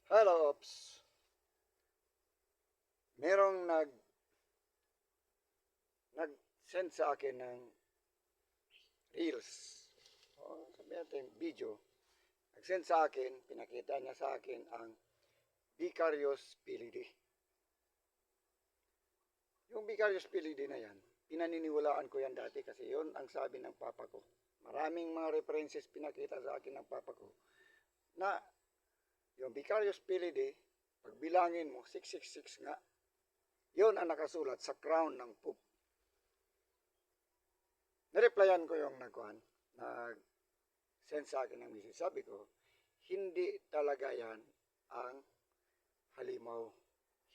Hello, Ops. Merong nag-send sa akin ng reels. O, sabihin natin, video. Nag-send sa akin, pinakita niya sa akin ang Vicarious Pilidi. Yung Vicarious Pilidi na yan, pinaniniwalaan ko yan dati kasi yon ang sabi ng papa ko. Maraming mga references pinakita sa akin ng papa ko na yung Vicarious Pilidi, pagbilangin mo, 666 nga, yon ang nakasulat sa crown ng Pope. Nareplyan ko yung nag-send sa akin ng message. Sabi ko, hindi talaga yan ang halimaw.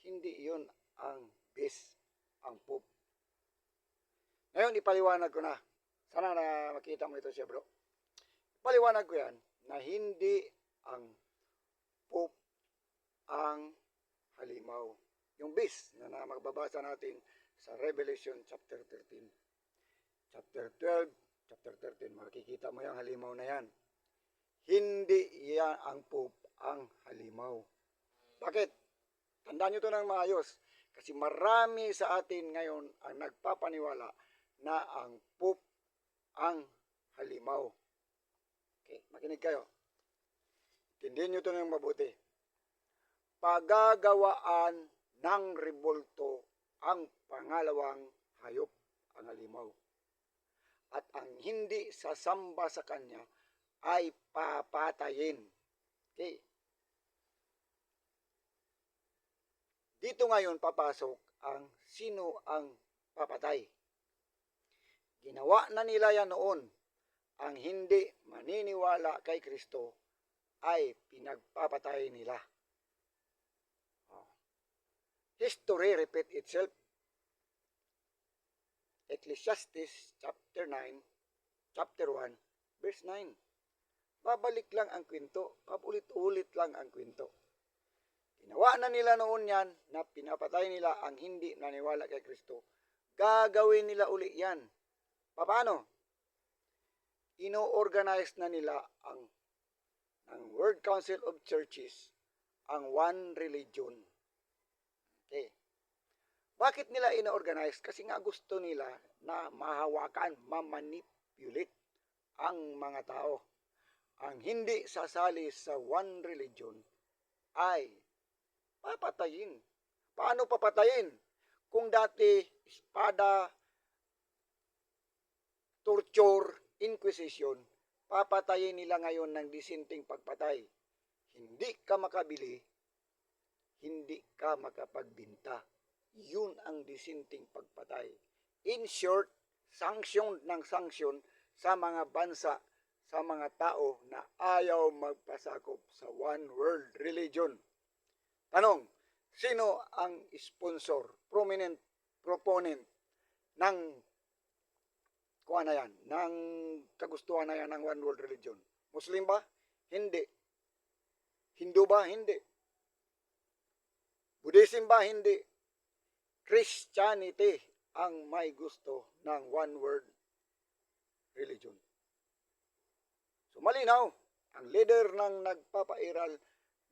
Hindi yun ang base, ang Pope. Ngayon, ipaliwanag ko na. Sana na makita mo ito siya, bro. Ipaliwanag ko yan na hindi ang Pope ang halimaw. Yung base na magbabasa natin sa Revelation chapter 13. Chapter 12, chapter 13, makikita mo yung halimaw na yan. Hindi yan ang Pope ang halimaw. Bakit? Tandaan nyo ito ng maayos. Kasi marami sa atin ngayon ang nagpapaniwala na ang Pope ang halimaw. Okay, makinig kayo. Tindihin nyo ito ng mabuti. Pagagawaan ng rebulto ang pangalawang hayop, ang halimaw. At ang hindi sasamba sa kanya ay papatayin. Okay. Dito ngayon papasok ang sino ang papatay. Ginawa na nila yan noon. Ang hindi maniniwala kay Kristo ay pinagpapatay nila. History repeat itself. Ecclesiastes chapter 9, chapter 1, verse 9. Babalik lang ang kwento, paulit-ulit lang ang kwento. Ginawa na nila noon yan na pinapatay nila ang hindi naniwala kay Kristo. Gagawin nila uli yan. Paano? Ino-organize na nila ang World Council of Churches, ang one religion. Okay. Bakit nila ino-organize? Kasi nga gusto nila na mahawakan, mamanipulate ang mga tao. Ang hindi sasali sa one religion ay papatayin. Paano papatayin? Kung dati espada, torture, inquisition, papatayin nila ngayon ng disinting pagpatay. Hindi ka makabili, hindi ka makapagbinta. Yun ang disinting pagpatay. In short, sanksyon ng sanksyon sa mga bansa, sa mga tao na ayaw magpasakop sa one world religion. Tanong, sino ang sponsor, prominent proponent ng ng kagustuhan na yan ng one world religion? Muslim ba? Hindi. Hindu ba? Hindi. Buddhism ba? Hindi. Christianity ang may gusto ng one world religion. So malinaw, ang leader ng nagpapairal,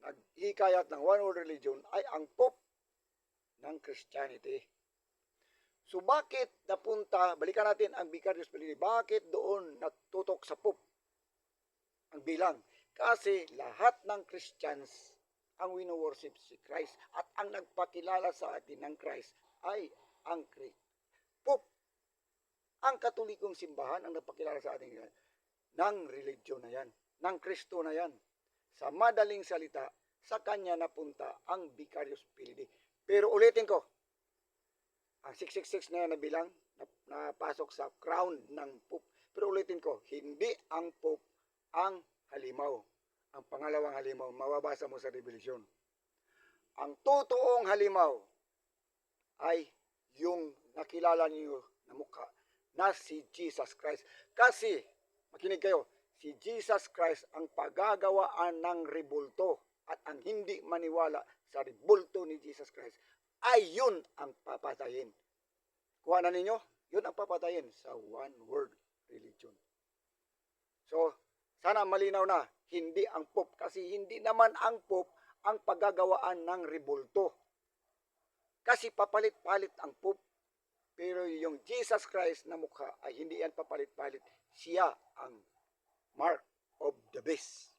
naghikayat ng one world religion ay ang Pope ng Christianity. So bakit napunta, balikan natin ang Vicarious Pilidi, bakit doon natutok sa Pope ang bilang? Kasi lahat ng Christians ang wino-worship si Christ at ang nagpakilala sa atin ng Christ ay ang Pope. Ang Katolikong simbahan ang nagpakilala sa atin ng religion na yan, ng Kristo na yan. Sa madaling salita, sa kanya napunta ang Vicarious Pilidi. Pero ulitin ko, ang 666 na yan na bilang napasok sa crown ng Pope. Pero ulitin ko, hindi ang Pope ang halimaw. Ang pangalawang halimaw, mababasa mo sa Revelation. Ang totoong halimaw ay yung nakilala niyo na mukha na si Jesus Christ. Kasi, makinig kayo, si Jesus Christ ang paggagawaan ng rebulto at ang hindi maniwala sa rebulto ni Jesus Christ ay yun ang papatayin. Kuha na ninyo? Yun ang papatayin sa one world religion. So, sana malinaw na, hindi ang Pope. Kasi hindi naman ang Pope ang paggagawaan ng rebulto. Kasi papalit-palit ang Pope. Pero yung Jesus Christ na mukha ay hindi yan papalit-palit. Siya ang mark of the beast.